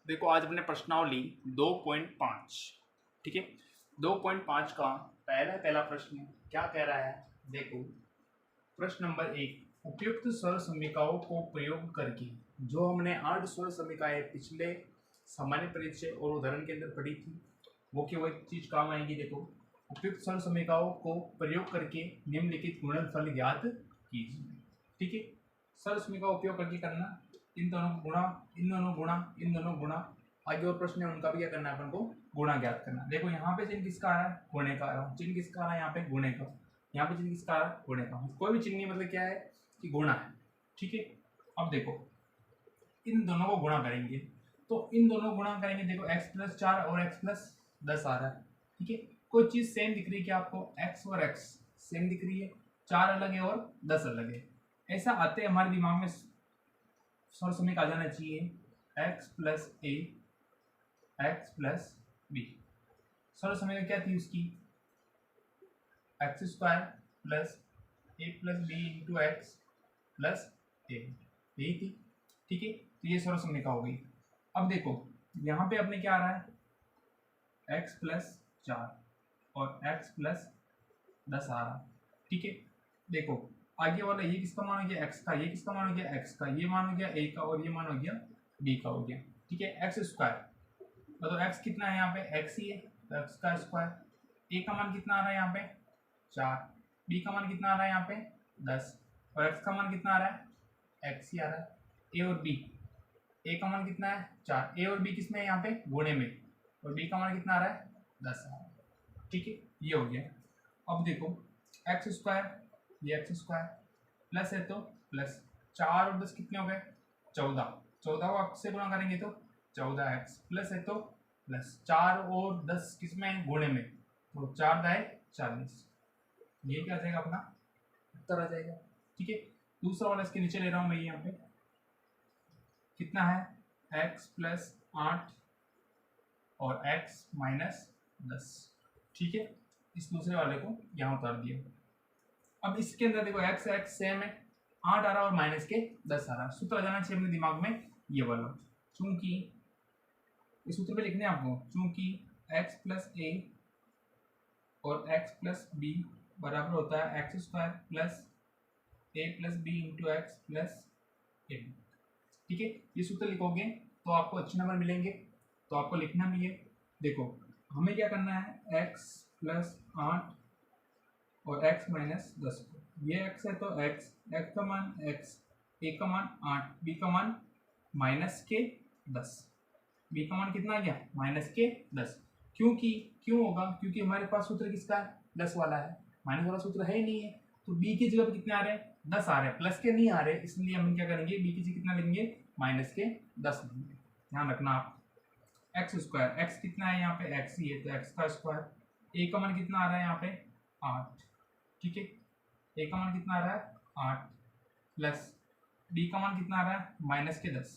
देखो आज अपने प्रश्नावली 2.5, ठीक है। 2.5 का पहला प्रश्न क्या कह रहा है, देखो प्रश्न नंबर 1, उपयुक्त स्वर समीकरणों को प्रयोग करके। जो हमने 8 स्वर समीकरणें पिछले सामान्य परिचय और उदाहरण के अंदर पढ़ी थी, वो की वो चीज काम आएगी। देखो, उपयुक्त स्वर समीकरणों को प्रयोग करके निम्नलिखित गुणनफल ज्ञात कीजिए, ठीक है। स्वर समीकरण उपयोग करके करना, इन दोनों गुणा, इन दोनों गुणा, इन दोनों गुणा। आगे और प्रश्न है उनका भी क्या करना है, अपन को गुणा ज्ञात करना। देखो यहाँ पे चिन्ह किसका आ रहा है, गुणे का आ रहा है। चिन्ह किसका आ रहा है यहाँ पे, गुणे का। यहाँ पे चिन्ह किसका आ रहा है, गुणे का। कोई भी चिन्ह नहीं, मतलब क्या है कि गुणा है, ठीक है। अब देखो इन दोनों को गुणा करेंगे, तो इन दोनों गुणा करेंगे। देखो x+4 और x+10 आ रहा है, ठीक है। कोई चीज सेम दिख रही है क्या आपको, x और x सेम दिख रही है, 4 अलग है और 10 अलग है। ऐसा आते हमारे दिमाग में स्वर समीकरण आ जाना चाहिए, x+a x+b। स्वर समीकरण क्या थी उसकी, x² + a+b × x + a, यही थी, ठीक है। तो ये स्वर समीकरण हो गई। अब देखो यहाँ पे अपने क्या आ रहा है, x+4 और x+10 आ रहा है, ठीक है। देखो आगे वाला ये किसका मान हो गया, x का, ये किसका मान हो गया, x का, ये मान हो गया a का, और ये मान हो गया b का हो गया, ठीक है। x², मतलब x कितना है यहाँ पे, x ही है, तो x का स्क्वायर। a का मान कितना आ रहा है यहाँ पे 4, b का मान कितना आ रहा है यहाँ पे 10, और x का मान कितना आ रहा है, x ही आ रहा है। a और b, a का मान कितना है 4, a और b किसमें है यहाँ पे, गुणे में, और b का मान कितना आ रहा है 10 आ रहा है, ठीक है। ये हो गया। अब देखो x², ये x² प्लस है तो प्लस 4 और 10 कितने हो गए 14, 14 को x से गुणा करेंगे तो 14x, प्लस है तो प्लस 4 और 10 किसमें, गुणे में, तो 4 दाए 40। ये क्या आ जाएगा, अपना उत्तर आ जाएगा, ठीक है। दूसरा वाला इसके नीचे ले रहा हूं मैं, यहाँ पे कितना है, x+8 और x-10, ठीक है। इस दूसरे वाले को यहाँ उतार दिया। अब इसके अंदर देखो x सेम है, 8 आ रहा और माइनस के 10 आ रहा। सूत्र आ जाना चाहिए अपने दिमाग में ये वाला, चूंकि इस सूत्र पे लिखने आपको, चूंकि x+a और x+b बराबर होता है x² + a+b × x + a, ठीक है। ये सूत्र लिखोगे तो आपको अच्छे नंबर मिलेंगे, तो आपको लिखना भी है। देखो हमें क्या करना है, x+8 और x-10 को, ये x है तो x का मान x, a का मान 8, b का मान -10, b का मान कितना आ गया -10। क्यों होगा, क्योंकि हमारे पास सूत्र किसका है, 10 वाला है, माइनस वाला सूत्र है ही नहीं है। तो b की जगह पे कितने आ रहे हैं, 10 आ रहे हैं, प्लस के नहीं आ रहे, इसलिए हम क्या करेंगे, b की जगह कितना लेंगे, -10 लेंगे। ध्यान रखना आप, x², x कितना है यहाँ पे, x ही है, तो x का स्क्वायर, a का मान कितना आ रहा है यहाँ पे 8, ठीक है। a का मान कितना आ रहा है 8, प्लस b का मान कितना आ रहा है -10,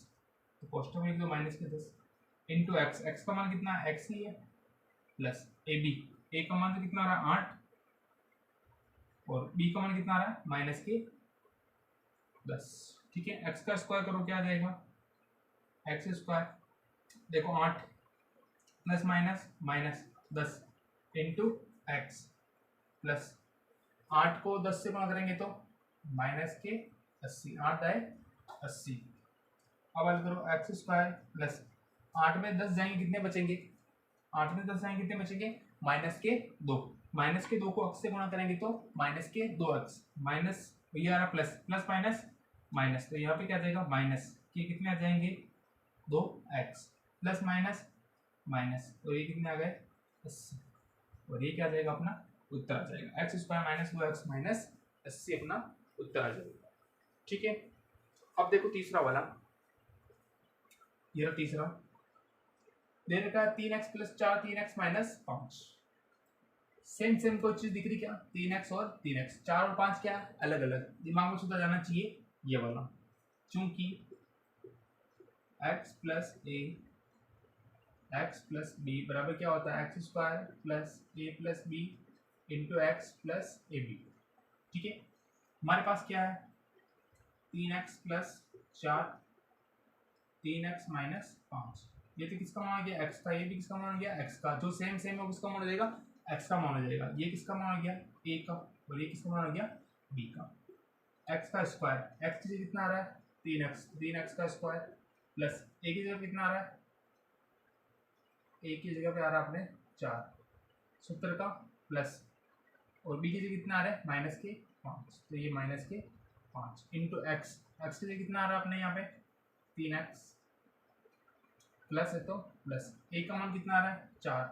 तो कोष्टक में लिख दो -10 इंटू x, x का मान कितना है, x ही है, प्लस a का मान तो कितना आ रहा है 8, और b का मान कितना आ रहा है -10, ठीक है। x का स्क्वायर करो क्या आ जाएगा, x², देखो 8 प्लस -10 इंटू x, प्लस 8 को 10 से गुणा करेंगे तो -80, 8 आए 80। अब हल करो x² प्लस 8 में 10 जाएंगे कितने बचेंगे, 8 में 10 जाएंगे कितने बचेंगे -2 को x से गुणा करेंगे तो -2x, माइनस ये आ रहा प्लस माइनस, तो यहाँ पे क्या आ जाएगा माइनस के कितने आ जाएंगे 2x, प्लस माइनस, तो ये कितने आ गए 80, और ये क्या आ जाएगा, अपना उत्तर आ जाएगा x² - 2x - 80 अपना उत्तर आ जाएगा, ठीक है। अब देखो तीसरा वाला, ये रहा तीसरा, दे रखा है 3x + 4 3x - 5, सेम कोई चीज दिख रही क्या, 3x और 3x, 4 और 5 क्या अलग अलग, दिमाग में सूत्र जाना चाहिए ये वाला, चूंकि x+a x+b बराबर क्या होता है, x² + a+b × x + ab, ठीक है। हमारे पास क्या है 3x + 4 3x - 5, ये तो किसका मान आ गया x का, ये भी किसका मान आ गया x का, जो सेम सेम है वो किसका मान हो जाएगा x का मान हो जाएगा। ये किसका मान आ गया a का, और ये किसका मान आ गया b का। x का स्क्वायर, x की जगह कितना आ रहा है 3x, 3x का स्क्वायर प्लस a की जगह कितना आ रहा है, a की जगह पे आ रहा है अपने 4 70 का प्लस, और b की जगह कितना आ रहा है माइनस के 5, तो ये माइनस के 5 इंटू एक्स, एक्स की जगह कितना आ रहा है अपने यहाँ पे 3x प्लस है तो प्लस a का मान कितना आ रहा है 4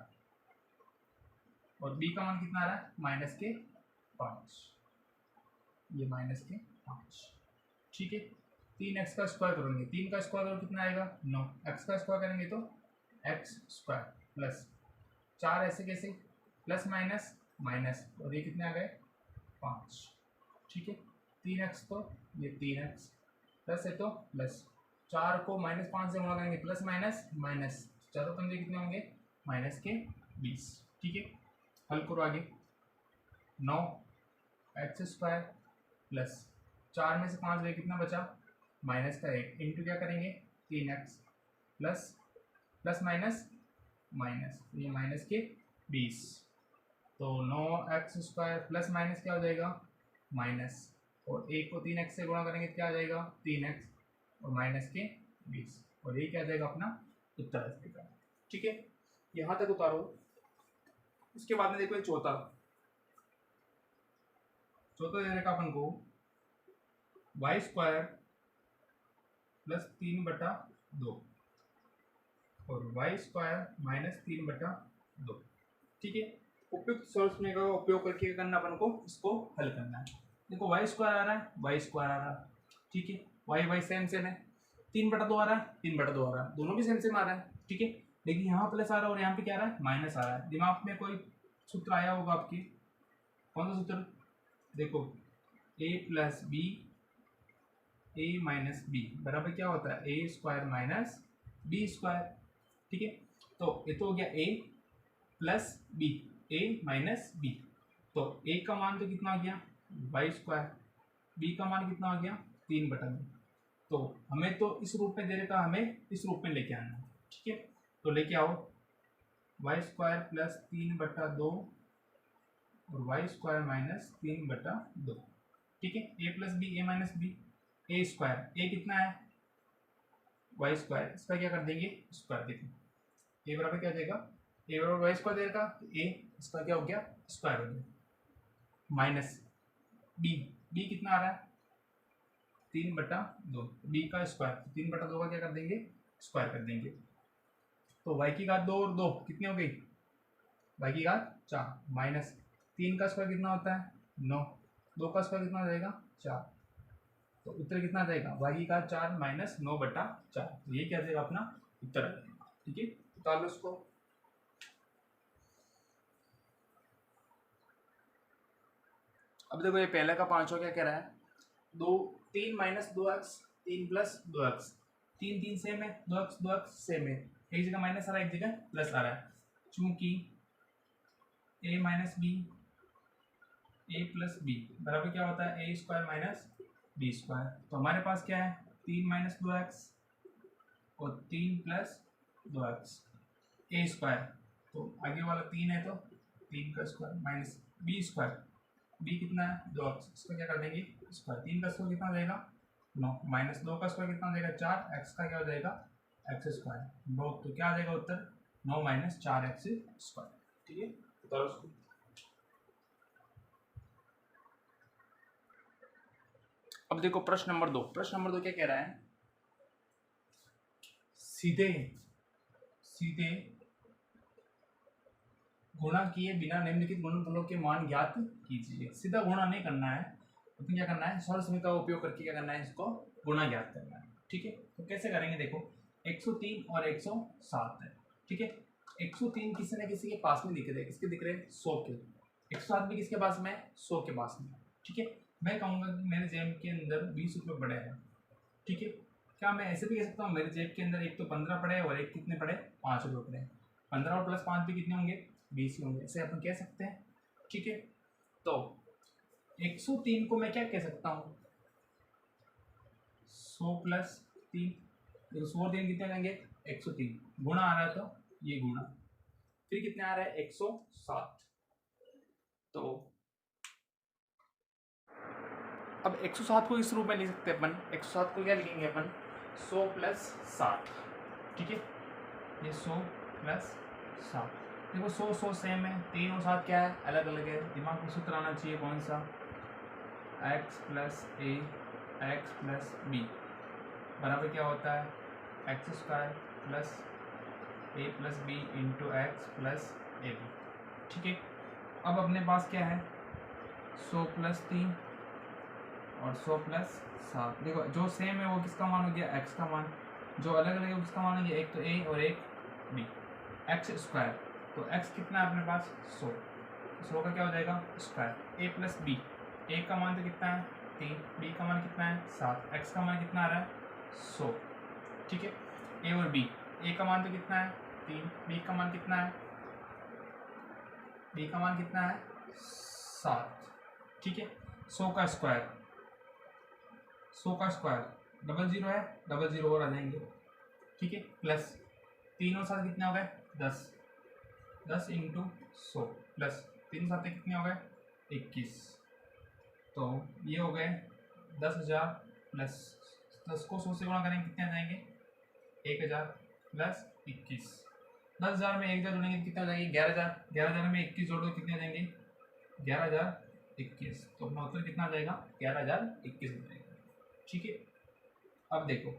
और b का मान कितना आ रहा है माइनस के 5, ये माइनस के 5। ठीक है, 3x का स्क्वायर करेंगे, 3 का स्क्वायर करो कितना आएगा 9, x का स्क्वायर करेंगे तो x स्क्वायर प्लस 4 ऐसे कैसे प्लस माइनस माइनस, और ये कितने आ गए 5। ठीक है, 3x तो ये 3x प्लस है तो प्लस 4 को -5 से गुणा करेंगे प्लस माइनस माइनस, चारों पंजे कितने होंगे माइनस के 20। ठीक है, हल करो आगे, 9x स्क्वायर प्लस 4 में से 5 गए कितना बचा माइनस का 1 इंटू क्या करेंगे 3x plus plus minus minus, ये माइनस के 20, तो 9x स्क्वायर प्लस माइनस क्या हो जाएगा माइनस, और 1 को 3x से गुणा करेंगे क्या आ जाएगा 3x और माइनस के 20, और ये क्या आ जाएगा अपना उत्तर आ जाएगा। ठीक है, यहाँ तक उतारो। उसके बाद में देखो ये चौथा दे देगा अपन को वाई स्क्वायर प्लस 3/2 और वाई स्क्वायर माइनस 3/2। ठीक है, उपयुक्त सॉल्यूशन का उपयोग करके क्या करना अपन को इसको हल करना है। देखो वाई स्क्वायर आ रहा है, वाई स्क्वायर आ रहा है, ठीक है, वाई वाई सेम सेम है, 3/2 आ रहा है, 3/2 आ रहा है, दोनों भी सेम सेम आ रहा है। ठीक है, लेकिन यहाँ प्लस आ रहा है और यहाँ पे क्या आ रहा है माइनस आ रहा है। दिमाग में कोई सूत्र आया होगा आपके, कौन सा सूत्र, देखो a plus b a minus b बराबर क्या होता है a square minus b square. ठीक है, तो ये तो हो गया a plus b, a minus b, तो a का मान तो कितना आ गया वाई स्क्वायर, b का मान कितना आ गया 3/2, तो हमें तो इस रूप में दे रखा, हमें इस रूप में लेके आना है। ठीक है, तो लेके आओ वाई स्क्वायर प्लस 3/2 और वाई स्क्वायर माइनस 3/2। ठीक है, ए plus b a minus b, A square, ए कितना है वाई स्क्वायर, इसका क्या कर देंगे स्क्वायर, देखो ए बराबर क्या हो जाएगा ए बराबर वाई स्क्वायर देगा, तो ए इसका क्या हो गया स्क्वायर हो गया, माइनस बी, बी कितना आ रहा है 3/2, बी का स्क्वायर, 3/2 का क्या कर देंगे स्क्वायर कर देंगे, तो वाई की घात 2 और 2 कितनी हो गई वाई की घात 4, माइनस 3 का स्क्वायर कितना होता है 9, 2 का स्क्वायर कितना आ जाएगा 4, तो उत्तर कितना आ जाएगा वाई की घात 4 माइनस 9/4, तो ये क्या आ जाएगा अपना उत्तर आ जाएगा। ठीक है, उतार लो उसको। अब देखो ये पहले का 5 क्या कह रहा है 3 minus 2x 3 plus 2x, 3 3 same है, 2x सेम है, एक जगह माइनस आ रहा है एक जगह प्लस आ रहा है, चूंकि a minus b a plus b बराबर क्या होता है a square minus b square, तो हमारे पास क्या है 3 माइनस 2x और 3 प्लस 2x ए स्क्वायर, तो आगे वाला 3 है तो 3 का square minus b square, b कितना है 2x, इसको क्या कर देंगे स्क्वायर, 3 का स्क्वायर कितना हो जाएगा 9, माइनस 2 का स्क्वायर कितना हो जाएगा 4, x का क्या हो जाएगा x स्क्वायर 9, तो क्या आ जाएगा उत्तर 9 माइनस 4x स्क्वायर। ठीक है, उतारो उसको। अब देखो प्रश्न नंबर 2, प्रश्न नंबर 2 क्या कह रहा है, सीधे सीधे गुणा किए बिना निम्नलिखित गुणनफलों के मान ज्ञात कीजिए। सीधा गुणा नहीं करना है, तो क्या करना है सरल समीकरण का उपयोग करके क्या करना है इसको गुणा ज्ञात करना है। ठीक है, तो कैसे करेंगे, देखो 103 और 107 है। ठीक है, 103 किसी न किसी के पास में दिख रहे, किसके दिख रहे 100 के, 107 भी किसके पास में 100 के पास में। ठीक है, मैं कहूँगा कि मेरे जेब के अंदर 20 रुपये पड़े हैं। ठीक है, क्या मैं ऐसे भी कह सकता हूँ मेरे जेब के अंदर एक तो 15 पड़े और एक कितने पड़े 5 रुपये पड़े, 15 और प्लस 5 भी कितने होंगे 20 ही होंगे, ऐसे अपन कह सकते हैं। ठीक है, तो 103 को मैं क्या कह सकता हूँ 100 प्लस 3, देखो 100 3 कितने आ जाएंगे 103, गुणा आ रहा है तो ये गुणा, फिर कितने आ रहा है 107। तो अब 107 को इस रूप में लिख सकते हैं अपन, 107 को क्या लिखेंगे अपन 100 प्लस 60, ठीक है, ये 100 प्लस 60। देखो 100 100 सेम है, 3 और 7 क्या है अलग अलग है, दिमाग में सूत्र आना चाहिए कौन सा, x plus a x plus b बराबर क्या होता है x square plus a plus b into x plus a b, ठीक है। अब अपने पास क्या है 100 प्लस 3 और 100 प्लस 7, देखो जो सेम है वो किसका मान हो गया x का मान, जो अलग अलग है वो किसका मान हो गया, एक तो a और एक b, एक्स स्क्वायर, तो x कितना है अपने पास 100, 100 का क्या हो जाएगा square, a plus b, a का मान तो कितना है 3, b का मान कितना है 7, x का मान कितना आ रहा है 100, ठीक है। a और b, a का मान तो कितना है 3, b का मान कितना है, b का मान कितना है 7, ठीक है। 100 का स्क्वायर, 100 का स्क्वायर 00 है, 00 और आ जाएंगे, ठीक है, प्लस 3 और 7 कितने हो गए 10, 10 इंटू 100 प्लस 3 7 कितने हो गए 21, तो ये हो गए 10,000 प्लस 10 को 100 से गुणा करेंगे कितने आ जाएंगे 1,000 प्लस 21, 10,000 में 1,000 जोड़ेंगे कितने हो जाएंगे 11,000, 11,000 में 21 जोड़ो कितने आ जाएंगे 11,021, तो अपना उत्तर कितना आ जाएगा 11,021 हो जाएगा, ठीक है। अब देखो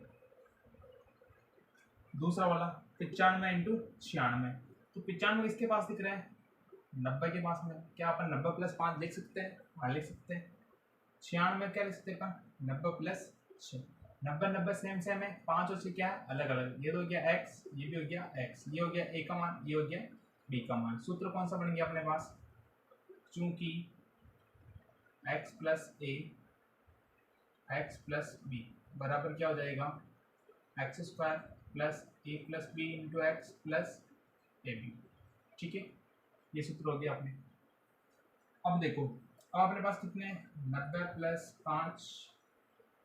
दूसरा वाला 95 इंटू 96, तो 95 किसके पास दिख रहा है 90 के पास में, क्या अपन 90 प्लस 5 लिख सकते हैं, हाँ लिख सकते हैं। 96 क्या लिख सकते हैं अपन 90 प्लस 6, 90 90 सेम सेम है, 5 और 6 क्या है अलग अलग, ये तो हो गया x, ये भी हो गया x, ये हो गया a का मान, ये हो गया b का मान, सूत्र कौन सा बन गया अपने पास, चूंकि x plus a x plus b बराबर क्या हो जाएगा x square plus a plus b into x plus a b, ठीक है, ये सूत्र हो गया अपने। अब देखो अब अपने पास कितने 90 प्लस 5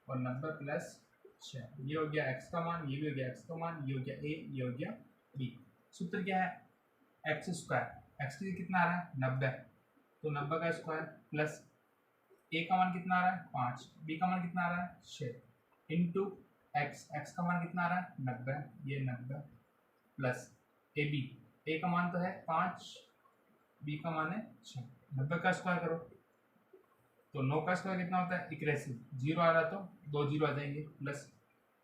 और 90 प्लस 6, ये हो गया एक्स का मान, ये भी हो गया एक्स का मान, ये हो गया ए, ये हो गया बी, सूत्र क्या है एक्स स्क्वायर, एक्स की कितना आ रहा है 90, तो 90 का स्क्वायर प्लस ए का मान कितना आ रहा है 5, बी का मान कितना आ रहा है 6 इंटू एक्स, एक्स का मान कितना आ रहा है 90, ये 90 प्लस ए बी, ए का मान तो है 5, बी का मान है 6, 90 का स्क्वायर करो तो 9 का स्क्वायर कितना होता है 81, जीरो आ रहा तो 2 जीरो आ जाएंगे, प्लस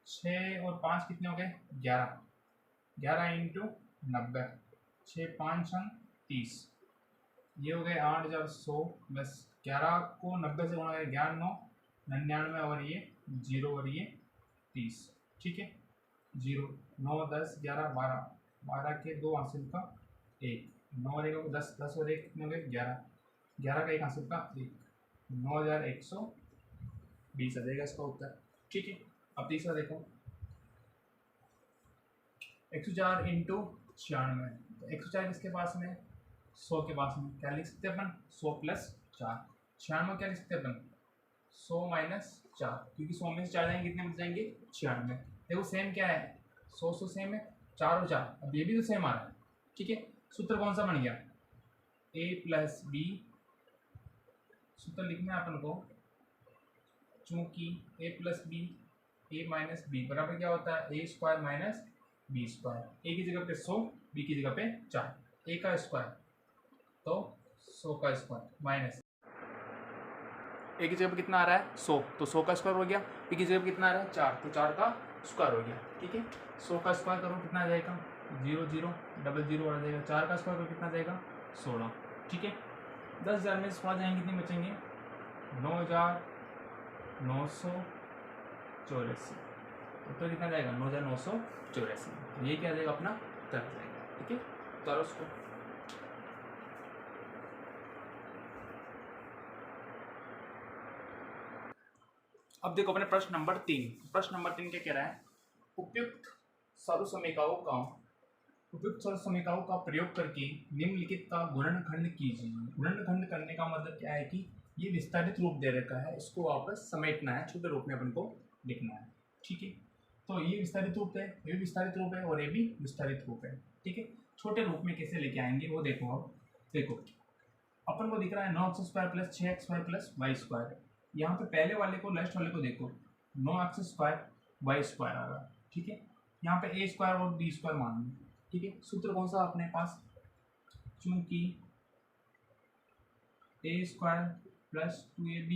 6 और 5 कितने हो गए 11, 11 इंटू 90, 6 5 30, ये हो गए 8,100 प्लस 11 को 90 से गुणा करें 11 9 99 और ये 0 और ये 30, ठीक है, 0 9 10 11 12, 12 के 2 हासिल का 1, 9 और 1 10, 10 और 1 कितने हो गए 11, 11 का 1 हासिल का 1, 9,120 आ जाएगा इसका उत्तर, ठीक है। अब तीसरा देखो 104 इंटू 96, तो 104 किसके पास में 100 के पास में, क्या लिख सकते हैं अपन 100 प्लस 4, 96 क्या लिख सकते हैं अपन 100 माइनस 4, क्योंकि 100 में से 4 जाएंगे कितने बच जाएंगे 96, देखो सेम क्या है 100 100 सेम है, 4 और 4, अब ये भी तो सेम आ रहा है, ठीक है। सूत्र कौन सा बन गया a प्लस बी, सूत्र लिखना है अपन को, चूंकि a plus b a minus b बराबर क्या होता है a square minus b square, a की जगह पे 100, बी की जगह पे 4, ए का स्क्वायर तो 100 का स्क्वायर माइनस ए की जगह पे कितना आ रहा है 100, तो 100 का स्क्वायर हो गया, बी की जगह पे कितना आ रहा है 4, तो 4 का स्क्वायर हो गया, ठीक है। 100 का स्क्वायर करो कितना आ जाएगा 0 0 00 आ जाएगा, 4 का स्क्वायर करो कितना आ जाएगा 16, ठीक है। 10,000 में 16 जाएंगे कितने बचेंगे 9,984, उत्तर कितना जाएगा 9,984, तो ये क्या जाएगा अपना उत्तर जाएगा, ठीक है। तो उसको अब देखो अपने प्रश्न नंबर 3, प्रश्न नंबर 3 क्या कह रहा है उपयुक्त सर्वसमीकरणों का प्रयोग करके निम्नलिखित का गुणनखंड कीजिए। गुणनखंड करने का मतलब क्या है कि ये विस्तारित रूप दे रखा है, इसको वापस समेटना है, छोटे रूप में अपन को लिखना है, ठीक है। तो ये विस्तारित रूप है, ये भी विस्तारित रूप है और ये भी विस्तारित रूप है। ठीक है, छोटे रूप में कैसे लेके आएंगे वो देखो। अब देखो अपन को दिख रहा है 9x² plus 6xy plus y²। यहाँ पे पहले वाले को लास्ट वाले को देखो 9x² y² आ रहा है। ठीक है, यहाँ पे a² और b² मान लो। ठीक है, सूत्र कौन सा अपने पास, चूंकि a² plus 2ab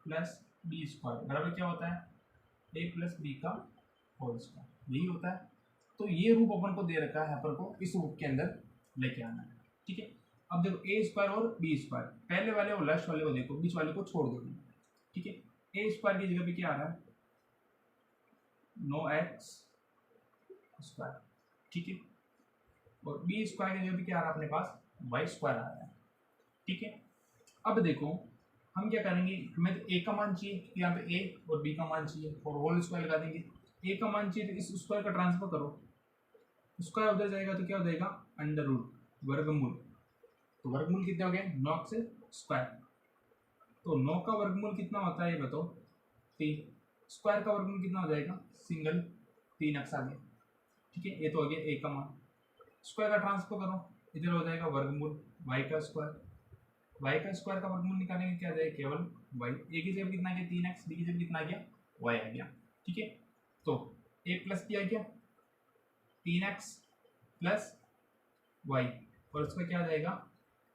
plus b² बराबर क्या होता है a प्लस b का होल स्क्वायर, यही होता है। तो ये रूप अपन को दे रखा है, अपन को इस रूप के अंदर लेके आना है। ठीक है, अब देखो a² और b², पहले वाले और लास्ट वाले को देखो, बीच वाले को छोड़ दो। ठीक है, a² की जगह पे क्या आ रहा है 9x²। ठीक है, और b² की जगह पे क्या आ रहा है अपने पास y² आ रहा है। ठीक है, अब देखो हम क्या करेंगे, हमें तो a का मान चाहिए, यहाँ पे a और b का मान चाहिए और होल स्क्वायर लगा देंगे। a का मान चाहिए तो इस स्क्वायर का ट्रांसफर करो, स्क्वायर उधर जाएगा तो क्या हो जाएगा अंडर रूट वर्गमूल। तो वर्गमूल कितने हो गए 9x²। तो 9 का वर्गमूल कितना होता है ये बताओ 3, स्क्वायर का वर्गमूल कितना हो जाएगा सिंगल 3x आ गया। ठीक है, ये तो हो गया a का मान, स्क्वायर का ट्रांसफर करो, इधर हो जाएगा वर्गमूल y का स्क्वायर। y का स्क्वायर का वर्गमूल निकालेंगे क्या आ जाएगा केवल y, a की जगह कितना आ गया 3x, b की जगह कितना आ गया y आ गया। ठीक है, तो a प्लस b आ गया 3x प्लस y और उसका क्या आ जाएगा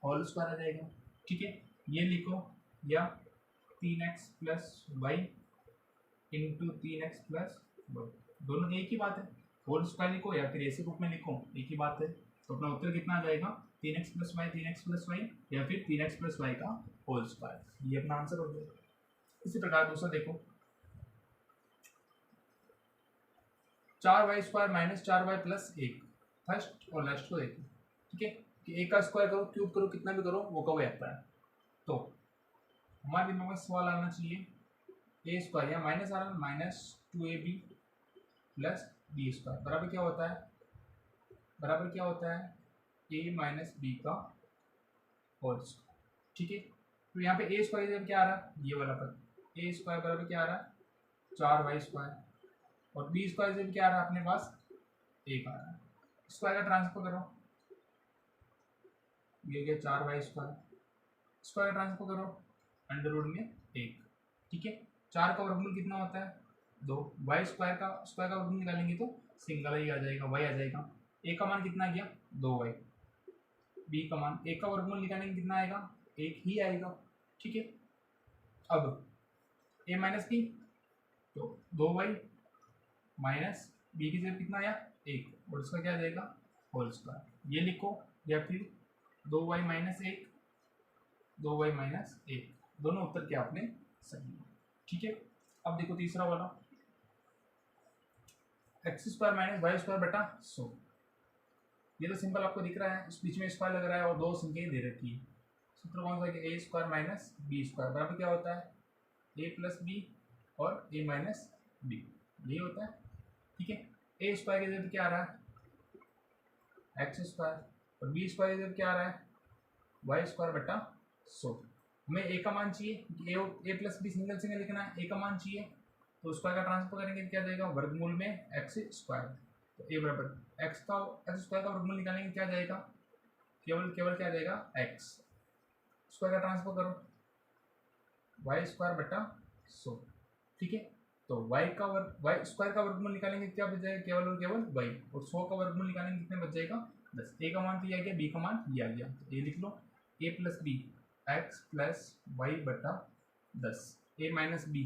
होल स्क्वायर आ जाएगा। ठीक है, ये लिखो या 3x plus y into 3x plus y, दोनों एक ही बात है, होल स्क्वायर लिखो या फिर ऐसे रूप में लिखो एक ही बात है। तो अपना उत्तर कितना आ जाएगा 3x plus Y, 3x plus Y या फिर 3x प्लस वाई का होल स्क्वायर, ये अपना आंसर हो जाएगा। इसी प्रकार दूसरा देखो 4y² minus 4y plus 1, first और लास्ट को देखो। ठीक है, कि a का स्क्वायर करो क्यूब करो कितना भी करो वो कब आता है। तो हमारे दिमाग में सवाल आना चाहिए a² या माइनस आ रहा है माइनस 2ab प्लस b² बराबर क्या होता है, बराबर क्या होता है a माइनस b का होल स्क्वायर। ठीक है, तो यहाँ पे a² क्या आ रहा है ये वाला पद, a² बराबर क्या आ रहा है 4y² और b² क्या आ रहा है अपने पास 1 आ रहा है। स्क्वायर का ट्रांसफर करो, ये गया 4y², स्क्वायर ट्रांसफर करो अंडर रूट में 1। ठीक है, 4 का वर्गमूल कितना होता है 2, y² का स्क्वायर का वर्गमूल निकालेंगे तो सिंगल ही आ जाएगा y आ जाएगा। a का मान कितना आ गया 2y, b का मान 1 का वर्गमूल निकालेंगे कितना आएगा 1 ही आएगा। ठीक है, अब a माइनस b तो 2y माइनस b की जगह कितना आया 1 और उसका क्या आ जाएगा होल स्क्वायर, ये लिखो या फिर 2y माइनस 1, 2y माइनस 1, दोनों उत्तर क्या आपने सही है। ठीक है, अब देखो तीसरा वाला x² माइनस y² बटा 100, ये तो सिंपल आपको दिख रहा है, इस बीच में स्क्वायर लग रहा है और दो संख्याएं दे रखी है। सूत्र कौन सा है a² माइनस b² बराबर क्या होता है a प्लस b और a माइनस b, यही होता है। ठीक है, a² की जगह क्या आ रहा है x² और b² की जगह क्या आ रहा है y² बटा 100। हमें a का मान चाहिए, a plus b single single लिखना है, a का मान चाहिए तो स्क्वायर का ट्रांसफर करेंगे क्या जाएगा वर्गमूल में x²। तो a बराबर x² का वर्गमूल निकालेंगे क्या जाएगा केवल क्या जाएगा x, स्क्वायर का ट्रांसफर करो y² बटा 100। ठीक है, तो y² का वर्गमूल निकालेंगे क्या बच जाएगा केवल और केवल y, और 100 का वर्गमूल निकालेंगे कितने बच जाएगा 10। a का मान तो ये आ गया, b का मान ये आ गया, तो a लिख लो a plus b x plus y बटा 10, a minus b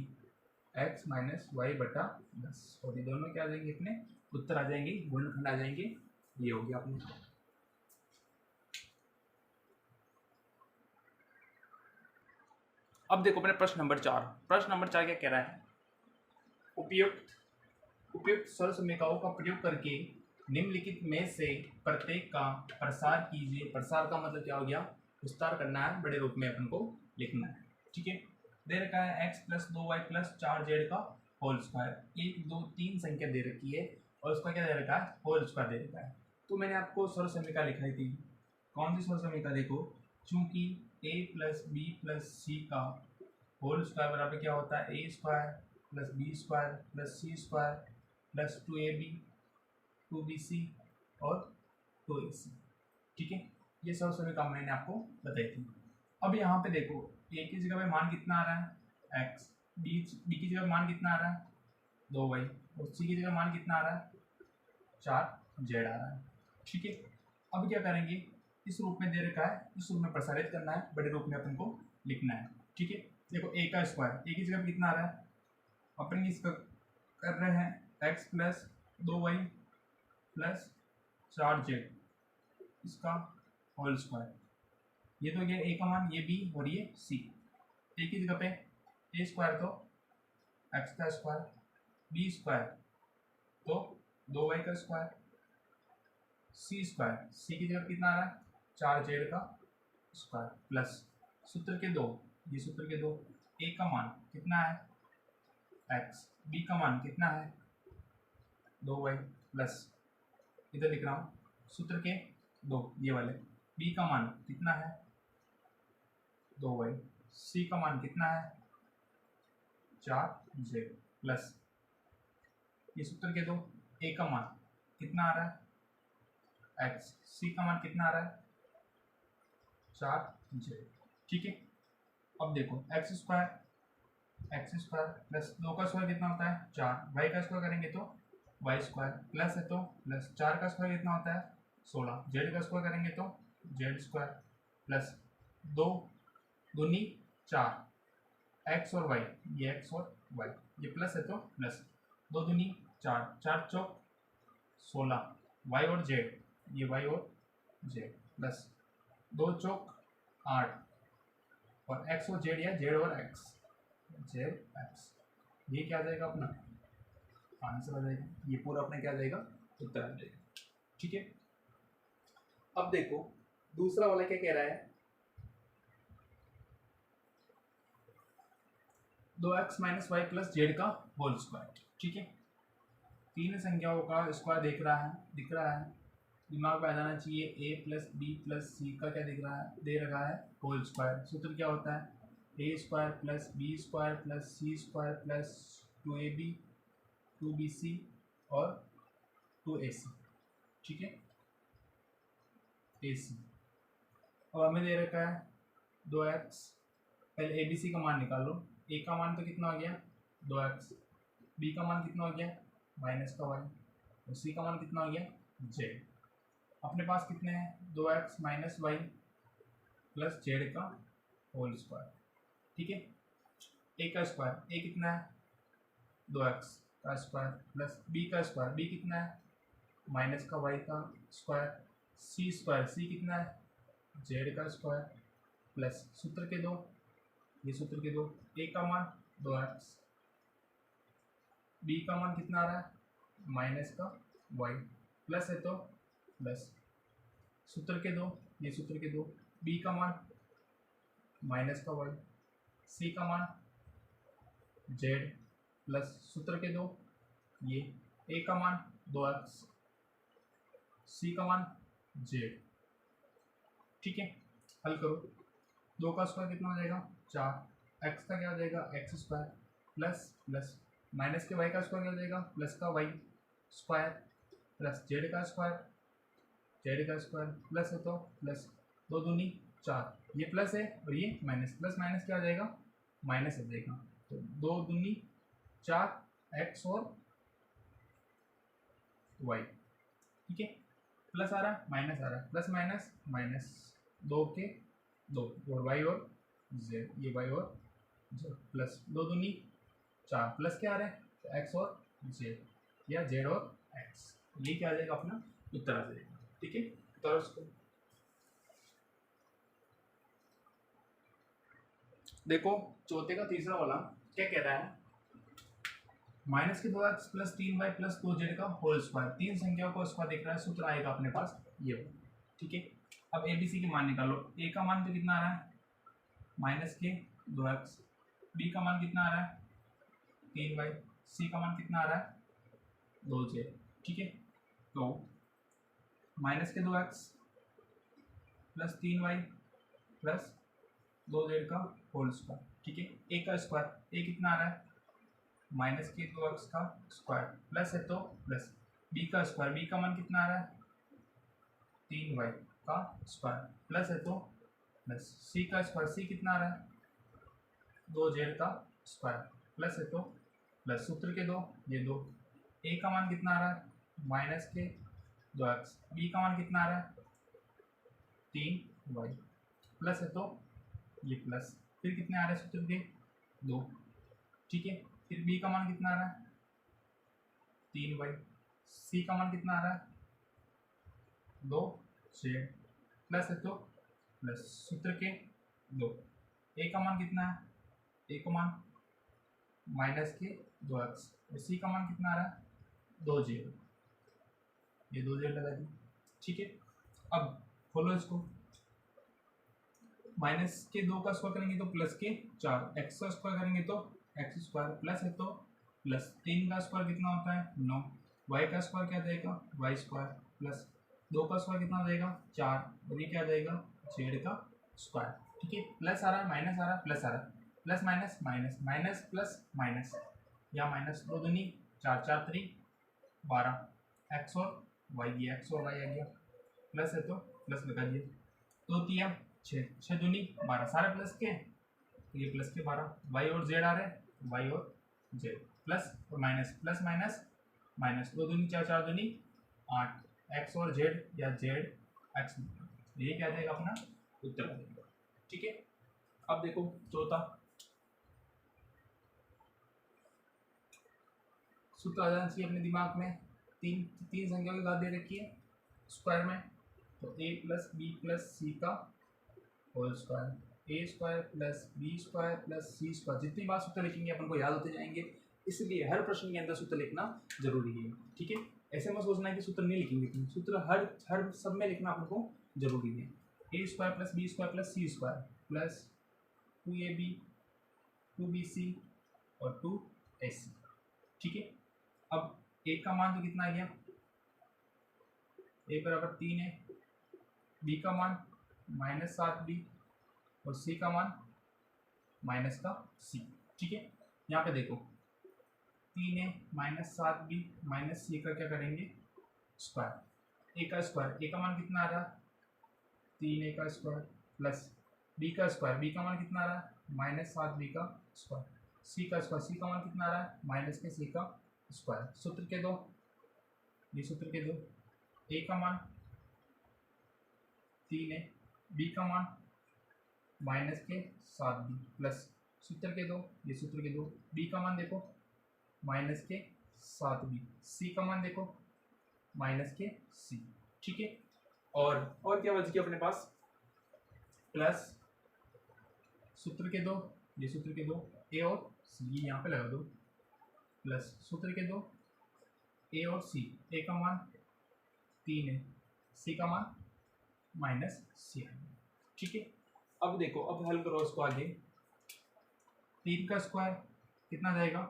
x minus y बटा 10, और ये दोनों क्या आ जाएंगे अपने उत्तर आ जाएंगे, गुणनखंड आ जाएंगे, ये हो गया अपने। अब देखो अपने प्रश्न नंबर 4, प्रश्न नंबर 4 क्या कह रहा है, उपयुक्त सरल समीकरणों का प्रयोग करके निम्नलिखित में से प्रत्येक का प्रसार कीजिए। प्रसार का मतलब क्या हो गया विस्तार करना है, बड़े रूप में अपन को लिखना है। ठीक है, दे रखा है x plus 2y plus 4z का होल स्क्वायर, 1 2 3 संख्या दे रखी है और उसका क्या दे रखा है होल स्क्वायर दे रखा है। तो मैंने आपको सरल समीकरण लिखाई थी, कौन सी सरल समीकरण देखो, चूंकि a plus b plus c का होल स्क्वायर बराबर क्या होता है a² plus b² plus c² plus 2ab 2bc और 2ac। ठीक है, ये सब सभी काम मैंने आपको बताई थी। अब यहाँ पे देखो a की जगह पे मान कितना आ रहा है x, b की जगह मान कितना आ रहा है 2y और c की जगह मान कितना आ रहा है 4z आ रहा है। ठीक है, अब क्या करेंगे, इस रूप में दे रखा है, इस रूप में प्रसारित करना है, बड़े रूप में अपन को लिखना है। ठीक है, देखो a का स्क्वायर a की जगह पे कितना आ रहा है, अपन इसका कर रहे हैं x plus 2y plus 4z इसका होल स्क्वायर। ये तो गया a का मान, ये b और ये c। a की जगह पे a स्क्वायर तो x का स्क्वायर, b स्क्वायर तो 2y का स्क्वायर, c स्क्वायर c की जगह कितना आ रहा है 4z का स्क्वायर प्लस सूत्र के दो, ये सूत्र के दो, a का मान कितना है x, b का मान कितना है 2y प्लस इधर लिख रहा हूँ सूत्र के दो ये वाले, b का मान कितना है 2y, c का मान कितना है 4z प्लस ये सूत्र के दो, a का मान कितना आ रहा है x, c का मान कितना आ रहा है 4z। ठीक है, अब देखो x स्क्वायर प्लस 2 का स्क्वायर कितना होता है 4, y का स्क्वायर करेंगे तो y स्क्वायर प्लस है तो प्लस 4 का स्क्वायर कितना होता है 16, z का स्क्वायर करेंगे तो z स्क्वायर प्लस 2 दूनी 4 x और y, ये x और y, ये प्लस है तो प्लस 2 दूनी 4, 4 चौक 16, y और z, ये y और z प्लस 2 चौक 8 और x और z या z और x, ये क्या आ जाएगा अपना आंसर आ जाएगा, ये पूरा अपने क्या आ जाएगा उत्तर आ जाएगा। ठीक है, अब देखो दूसरा वाला क्या कह रहा है 2x minus y plus z का होल स्क्वायर। ठीक है, तीन संख्याओं का स्क्वायर दिख रहा है, दिमाग में आ जाना चाहिए a plus b plus c का क्या दिख रहा है, दे रखा है होल स्क्वायर। सूत्र क्या होता है a square plus b square plus c square plus 2ab 2bc और 2ac। ठीक है, ac अब हमें दे रखा है 2x, पहले abc का मान निकाल लो, a का मान तो कितना हो गया 2x, b का मान कितना हो गया माइनस का y और c का मान कितना हो गया z। अपने पास कितने हैं 2x minus y plus z का होल स्क्वायर। ठीक है, a का स्क्वायर a कितना है 2x का स्क्वायर प्लस b का स्क्वायर b कितना है माइनस का y का स्क्वायर, c स्क्वायर c कितना है z का स्क्वायर प्लस सूत्र के दो, ये सूत्र के दो, a का मान 2x, b का मान कितना आ रहा है माइनस का y प्लस है तो प्लस सूत्र के दो, ये सूत्र के दो, b का मान माइनस का y, c का मान z प्लस सूत्र के दो, ये a का मान 2x, c का मान z। ठीक है, हल करो, 2 का स्क्वायर कितना हो जाएगा 4, x का क्या हो जाएगा x square plus plus minus के y का स्क्वायर क्या हो जाएगा प्लस का y स्क्वायर प्लस z का स्क्वायर प्लस है तो प्लस 2 दूनी 4, ये प्लस है और ये माइनस, प्लस माइनस क्या आ जाएगा माइनस आ जाएगा, तो 2 दूनी 4 x और y। ठीक है, प्लस आ रहा है माइनस आ रहा है, प्लस माइनस माइनस 2 के 2 और y और z, ये y और z प्लस 2 दूनी 4, प्लस क्या आ रहा है x और z या z और x, ये क्या आ जाएगा अपना उत्तर आ जाएगा। ठीक है, तो उसको देखो चौथे का तीसरा वाला क्या कह रहा है माइनस के 2x plus 3y plus 2z का होल स्क्वायर, तीन संख्याओं को स्क्वायर दिख रहा है, सूत्र आएगा अपने पास ये। ठीक है, अब ए बी सी के मान निकालो, a का मान तो कितना आ रहा है माइनस के 2x, b का मान कितना आ रहा है 3y, c का मान कितना आ रहा है 2z। ठीक है, तो माइनस के 2x plus 3y plus 2z का होल स्क्वायर। ठीक है, a का स्क्वायर a कितना आ रहा है माइनस के 2x का स्क्वायर प्लस है तो प्लस b का स्क्वायर, b का मान कितना आ रहा है 3y का स्क्वायर प्लस है तो प्लस c का स्क्वायर, c कितना आ रहा है 2z का स्क्वायर प्लस है तो प्लस सूत्र के 2 ये 2, a का मान कितना आ रहा है माइनस के 2x, b का मान कितना आ रहा है 3y प्लस है तो ये प्लस, फिर कितने आ रहे हैं सूत्र के 2, ठीक है। फिर b का मान कितना आ रहा है 3y, c का मान कितना आ रहा है 2z प्लस है तो प्लस सूत्र के 2, a का मान कितना है, a का मान माइनस के 2x और c का मान कितना आ रहा है 2z, ये 2z लगा दी, ठीक है। अब खोलो इसको, माइनस के 2 का स्क्वायर करेंगे तो प्लस के 4, x का स्क्वायर करेंगे तो x स्क्वायर प्लस है तो प्लस 3 का स्क्वायर कितना होता है 9, y का स्क्वायर क्या जाएगा y स्क्वायर प्लस 2 का स्क्वायर कितना हो जाएगा 4 और ये क्या जाएगा z का स्क्वायर, ठीक है। प्लस आ रहा है माइनस आ रहा है प्लस आ रहा है, plus minus minus minus plus minus, या माइनस 2 दूनी 4 4 3 12, x और y, ये x और y आ गया, प्लस है तो प्लस लगा दिया, 2 3 6 6 दूनी 12, सारे प्लस के, ये प्लस के 12, y और z आ रहे हैं, y और z प्लस और माइनस प्लस माइनस माइनस, 2 दूनी 4 4 दूनी 8, x और z या z x, ये क्या जाएगा अपना उत्तर आ जाएगा, ठीक है। अब देखो चौथा सूत्र आ जाना चाहिए अपने दिमाग में, तीन संख्या की घात दे रखी है स्क्वायर में, तो a plus b plus c का whole square, a square plus b square plus c square, जितनी बार सूत्र लिखेंगे अपन को याद होते जाएंगे, इसलिए हर प्रश्न के अंदर सूत्र लिखना जरूरी है, ठीक है। ऐसे मत सोचना है कि सूत्र नहीं लिखेंगे, सूत्र हर सब में लिखना अपन को जरूरी है। A square plus b square plus c square plus 2ab 2bc और 2ac, ठीक है। अब ए का मान तो कितना आ गया, ए बराबर 3 है, बी का मान माइनस 7b और सी का मान माइनस का सी, ठीक है। यहाँ पे देखो 3 है माइनस 7b माइनस सी का क्या करेंगे स्क्वायर, ए का स्क्वायर, ए का मान कितना आ रहा है 3a का स्क्वायर प्लस बी का स्क्वायर, बी का मान कितना आ रहा है माइनस 7b का स्क्वायर, सी का स्क्वायर, सी का मान कितना आ रहा है माइनस के सी का स्क्वायर, सूत्र के 2, ये सूत्र के 2, ए का मान 3 है, बी का मान माइनस के 7b प्लस सूत्र के 2, ये सूत्र के 2, बी का मान देखो माइनस के 7b, सी का मान देखो माइनस के सी, ठीक है। और क्या बच गया अपने पास, प्लस सूत्र के 2, ये सूत्र के 2, ए और सी, ये यहाँ पे लगा दो, प्लस सूत्र के 2 ए और सी, ए का मान 3 है, सी का मान माइनस सी है, ठीक है। अब देखो, अब हल करो इसको आगे, 3 का स्क्वायर कितना जाएगा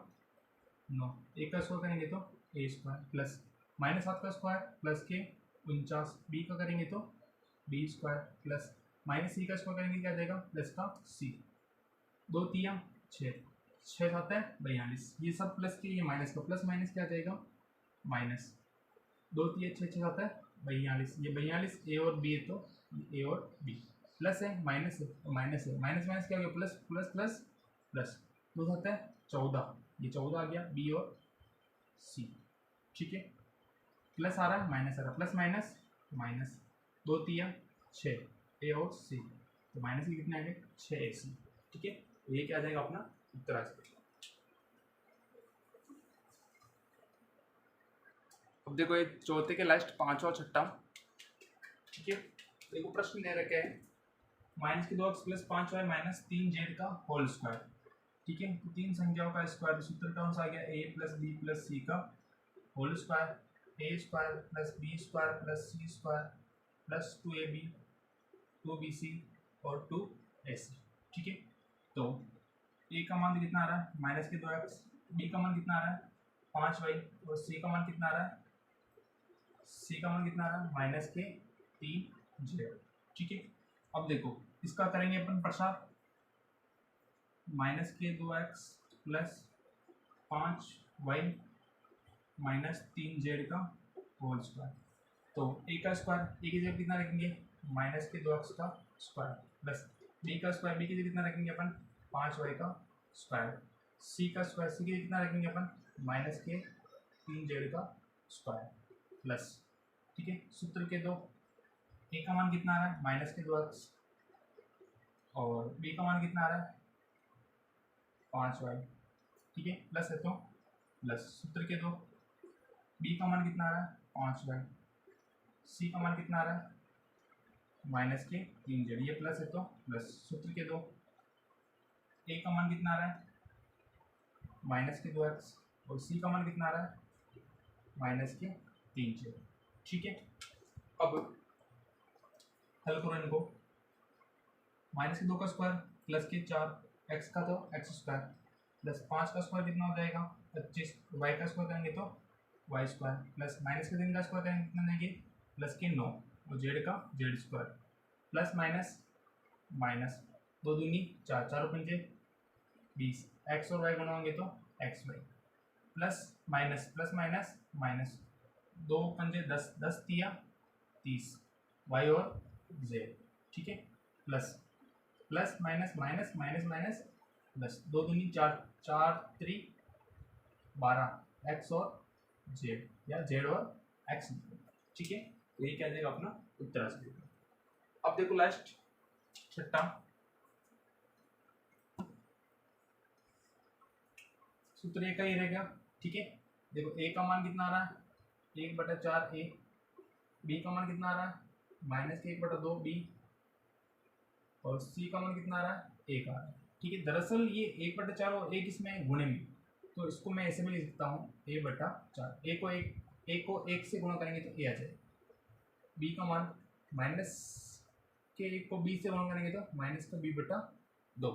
9, ए का स्क्वायर करेंगे तो ए स्क्वायर प्लस माइनस 7 का स्क्वायर प्लस के 49, बी का करेंगे तो बी स्क्वायर प्लस माइनस सी का स्क्वायर करेंगे क्या जाएगा प्लस का सी, 2 3 6 6 7 है 42, ये सब प्लस के, ये माइनस का प्लस माइनस क्या जाएगा माइनस, 2 3 6 6 7 है 42, ये 42 ए और बी है तो ए और बी, प्लस है माइनस है माइनस है, माइनस माइनस क्या हो गया प्लस प्लस प्लस प्लस, 2 7 है 14, ये 14 आ गया बी और सी, ठीक है। प्लस आ रहा है माइनस आ रहा है, प्लस माइनस माइनस, 2 3 6 ए और सी, तो माइनस के कितने आ गए 6 ए सी, ठीक है। तो ये क्या आ जाएगा अपना उत्तर आ जाएगा। अब देखो ये चौथे के लास्ट पांचवा और छठा, ठीक है। देखो प्रश्न दे रखे हैं माइनस के 2x plus 5y minus 3z का होल स्क्वायर, ठीक है। तो तीन संख्याओं का स्क्वायर, सूत्र टर्म्स आ गया a plus b plus c का whole square, a square plus b square plus c square plus 2ab 2bc और 2ac, ठीक है। तो a का मान कितना आ रहा है माइनस के 2x, b का मान कितना आ रहा है 5y और c का मान कितना आ रहा है, c का मान कितना आ रहा है माइनस के 3z, ठीक है। अब देखो इसका करेंगे अपन प्रसार, माइनस के 2x plus 5y minus 3z का होल स्क्वायर। तो a का स्क्वायर a की जगह कितना रखेंगे, माइनस के 2x का स्क्वायर, प्लस b का स्क्वायर b की जगह कितना रखेंगे अपन, 5y का स्क्वायर, c का स्क्वायर c की जगह कितना रखेंगे अपन, माइनस के 3z का स्क्वायर, प्लस, ठीक है। सूत्र के दो, a का मान कितना आ रहा है, माइनस के 2x, और b का मान कितना आ रहा है, 5y, ठीक है, प्लस है तो प्लस। सूत्र के दो, b का मान कितना आ रहा है, 5y, c का मान कितना आ रहा है, माइनस के 3z, ये प्लस है तो प्लस। सूत्र के दो, a का मान कितना आ रहा है, माइनस के 2x, और c का मान कितना आ रहा है, माइनस के 3z, ठीक है। अब हल करो इनको, माइनस के 2 का स्क्वायर प्लस के 4, x का तो x स्क्वायर, प्लस 5 का स्क्वायर कितना हो जाएगा 25, y का स्क्वायर करेंगे तो y स्क्वायर, प्लस माइनस के 3 का स्क्वायर करेंगे कितना देंगे, प्लस के 9, और z का z square, plus minus minus, 2 दूनी 4, 4 पंजे 20, x और y गुणा होंगे तो x y, plus minus minus, 2 पंजे 10, 10 तिया 30, y और z, ठीक है, plus plus minus minus minus minus plus, 2 दूनी 4, 4 3 12, x और z या z और x, ठीक है। तो ये क्या जाएगा अपना उत्तर आ जाएगा। अब देखो लास्ट छठा सूत्र ए का ही रहेगा, ठीक है। देखो a का मान कितना आ रहा है, 1/4a, b का मान कितना आ रहा है, माइनस के 1/2b, और c का मान कितना आ रहा है, 1 आ रहा है, ठीक है। दरअसल ये 1/4 और a किसमें गुणे में, तो इसको मैं ऐसे में लिख सकता हूँ a/4, a को 1 से गुणा करेंगे तो a आ जाएगा, b का मान माइनस के 1 को b से गुणा करेंगे तो माइनस का b/2,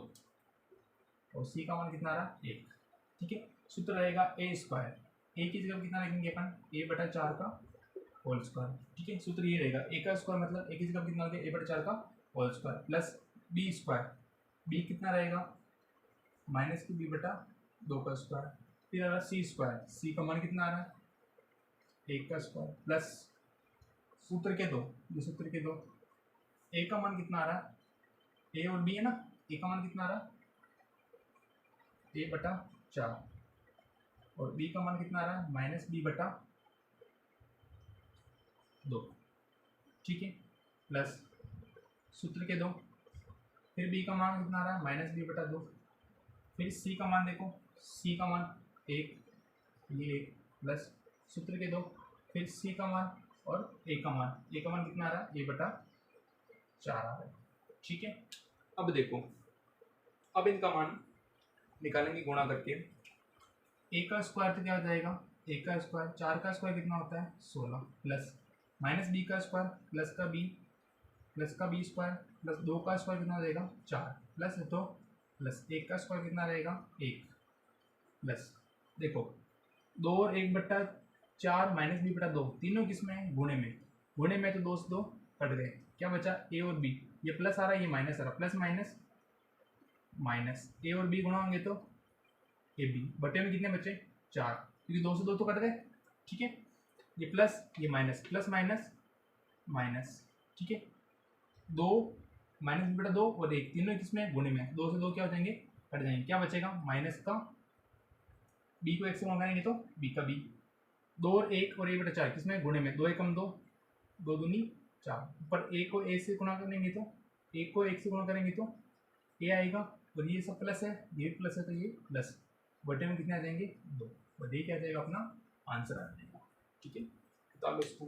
और c का मान कितना आ रहा है 1, ठीक है। सूत्र रहेगा a स्क्वायर, a की जगह कितना लिखेंगे अपन, a/4 का होल स्क्वायर, ठीक है। सूत्र ये रहेगा a का स्क्वायर मतलब a की जगह कितना होगा, a/4 का whole square, plus b square, b कितना रहेगा, माइनस की b/2 का स्क्वायर, फिर आ रहा c स्क्वायर, c का मान कितना आ रहा है, 1 का स्क्वायर, प्लस सूत्र के दो, ये सूत्र के दो, a का मान कितना आ रहा है, a और b है ना, a का मान कितना आ रहा है, a/4, और b का मान कितना आ रहा है, माइनस b/2, ठीक है, प्लस सूत्र के दो, फिर b का मान कितना आ रहा है, माइनस b/2, फिर c का मान देखो, c का मान 1, ये 1, प्लस सूत्र के दो, फिर c का मान और a का मान कितना आ रहा है, a/4 आ रहा है, ठीक है। अब देखो, अब इनका मान निकालेंगे गुणा करके, a का स्क्वायर तो क्या हो जाएगा, a का स्क्वायर, 4 का स्क्वायर कितना होता है 16, प्लस माइनस b का स्क्वायर, प्लस का b स्क्वायर, प्लस 2 का स्क्वायर कितना हो जाएगा 4, प्लस है तो प्लस 1 का स्क्वायर कितना रहेगा 1, प्लस देखो 2 और 1/4 माइनस b/2, तीनों किसमें गुणे में तो 2 से 2 कट गए, क्या बचा a और b, ये प्लस आ रहा है ये माइनस आ रहा है, प्लस माइनस माइनस, a और b गुणा होंगे तो ए बी, बटे में कितने बचे 4, क्योंकि 2 से 2 तो कट गए, ठीक है। ये प्लस ये माइनस, प्लस माइनस माइनस, ठीक है। 2 माइनस b/2 और 1 तीनों किसमें गुणे में, 2 से 2 क्या हो जाएंगे कट जाएंगे, क्या बचेगा माइनस का b को 1 से गुणा करेंगे तो b का b, 2 और 1 और 1/4 किसमें गुणे में, 2 एकम 2, 2 दूनी 4, ऊपर a को a से गुणा करेंगे तो a को 1 से गुणा करेंगे तो a आएगा, और ये सब प्लस है, ये प्लस है तो ये प्लस, बटे में कितने आ जाएंगे 2, बटे क्या आ जाएगा अपना आंसर आ जाएगा, ठीक है। तो आप इसको